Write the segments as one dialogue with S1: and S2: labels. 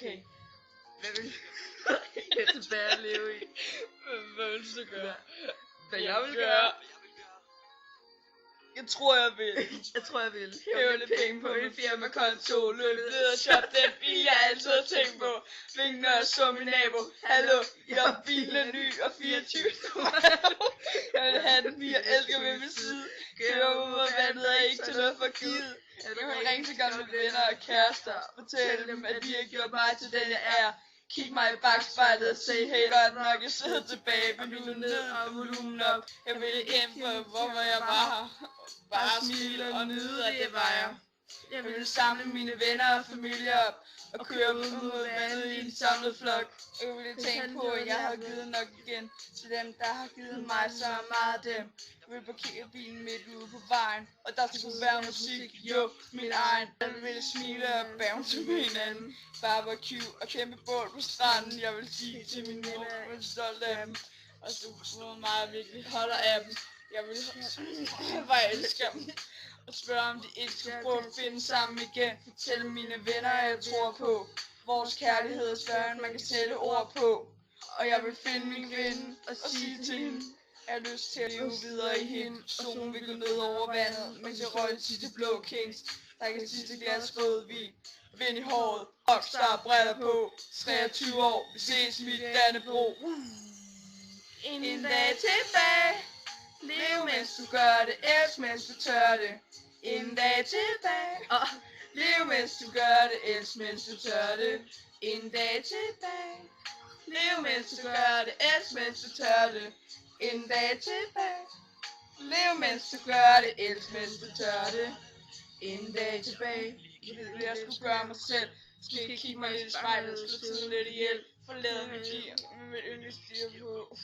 S1: Okay.
S2: Hvad vil jeg tilbage at leve i?
S1: Hvad vil du gøre?
S2: Hvad jeg vil gøre?
S1: Jeg tror jeg vil.
S2: Jeg tror jeg vil
S1: Hæve lidt penge på min firmakonto. Løbe ned og shoppe den bil jeg altid har tænkt på. Vinke når jeg så min nabo. Hallo, jeg bilen er ny og 24 jeg vil have den fordi jeg elsker ved min side. Køre ud og vandet er ikke til noget for givet. Jeg vil ringe til gamle venner og kærester. Fortælle dem at de har gjort mig til den jeg er. Kig mig i bagspejlet og se, hey, godt nok, jeg sidder tilbage, men nu ned og volumen op. Jeg vil ind på, hvorfor jeg var her. Bare smile og nyde, at det var jeg. Jeg vil samle mine venner og familie op og køre ud mod vandet i en samlet flok. Jeg ville tænke på, at jeg har givet nok igen til dem, der har givet mig så meget dem. Jeg vil parkere bilen midt ude på vejen, og der skulle være musik, jo, min egen. Jeg vil smile og bounce med hinanden, barbecue og kæmpe bål på stranden. Jeg vil sige til mine venner, at jeg er stolt af dem, og så hvor meget virkelig holder af dem. Jeg vil hvor jeg elsker dem. Og spørge om de ikke skal prøve at finde sammen igen. Fortælle mine venner at jeg tror på. Vores kærlighed er større end man kan sætte ord på. Og jeg vil finde min kvinde og sige til hende, jeg har lyst til at leve videre i hende. Solen vil gå ned over vandet, mens jeg røg til de blå kings. Der kan sidste glas rødvin, vind i håret, rockstar briller på. 23 år, vi ses i mit Dannebro. En dag tilbage. Lev mens du gør det, elsk mens du tør det. En dag tilbage. Lev mens du gør det, elsk mens du tør det. En dag tilbage. Lev mens du gør det, elsk mens du tør det. En dag tilbage. Lev mens du gør det, elsk mens du tør det. En dag tilbage. Jeg ved hvad jeg skulle gøre mig selv. Skal kigge mig lidt i spejlet, slå tiden lidt ihjel. Forlade mit liv med mit yndlingsdyr på.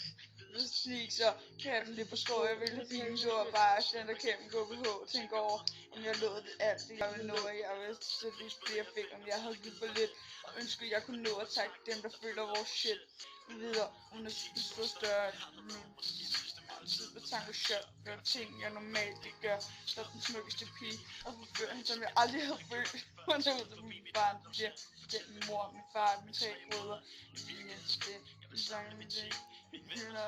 S1: Slik så kæmpen lidt på skår. Jeg ville fint du var bare den der kæmpen gå på tænk over om jeg lod det alt det jeg ville nå. Jeg ville sætte lige flere fik om jeg havde givet for lidt. Og ønsker jeg kunne nå at takke dem der føler vores shit videre uden at stå større. Altid med tanke shot. Gør ting jeg normalt ikke gør. Så den smukkeste pige og forføre hende som jeg aldrig havde følt. Hun er ud af min barn. Det bliver den min mor, min far, mine 3 brødre. Jeg vil hjælpe det. Jeg sang min ting.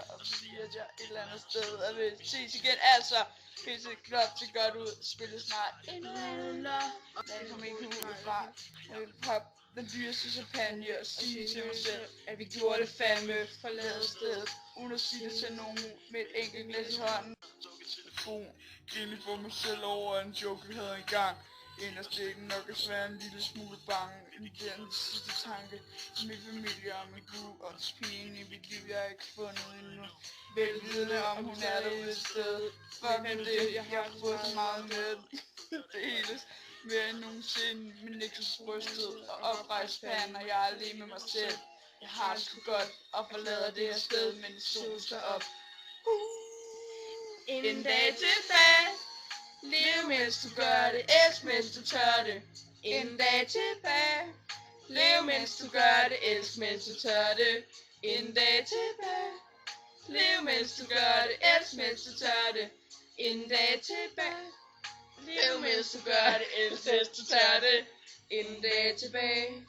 S1: Og fordi at jeg et eller andet sted er ved at ses igen, altså pisse klop til godt ud, spille snart endnu jeg kommer ikke ud fra. Jeg vil poppe den dyreste champagne og sige til mig selv, at vi gjorde det fandme, forlade stedet, uden at sige det til nogen med et enkelt glas i hånden. Egentlig for mig selv over en joke vi havde engang. Inderst ikke nok at være en lille smule bange. Den sidste tanke min familie og min gud og pigen i mit liv jeg har ikke fundet endnu. Velvidende om hun er derude et sted. Fuck med det, jeg har fået så meget med. Det hele mere end nogensinde. Min Niklas brystet og oprejst fan og jeg er alene med mig selv. Jeg har det sgu godt og forlader det her sted, men solen står op. En dag tilbage. Lev mens du gør det, elsk mens du tør det. En dag tilbage. Lev mens du gør det, elsk mens du tør det. En dag tilbage. Lev mens du gør det, elsk mens du tør det. En dag tilbage. Lev mens du gør det, elsk mens du tør det. En dag tilbage.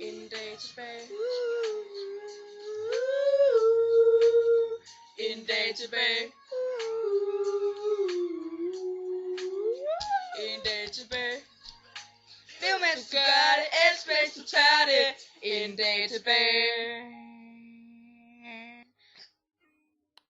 S1: En dag tilbage. En dag tilbage. En dag tilbage. Lev mens du gør det, elsk mens du tør det. En dag tilbage.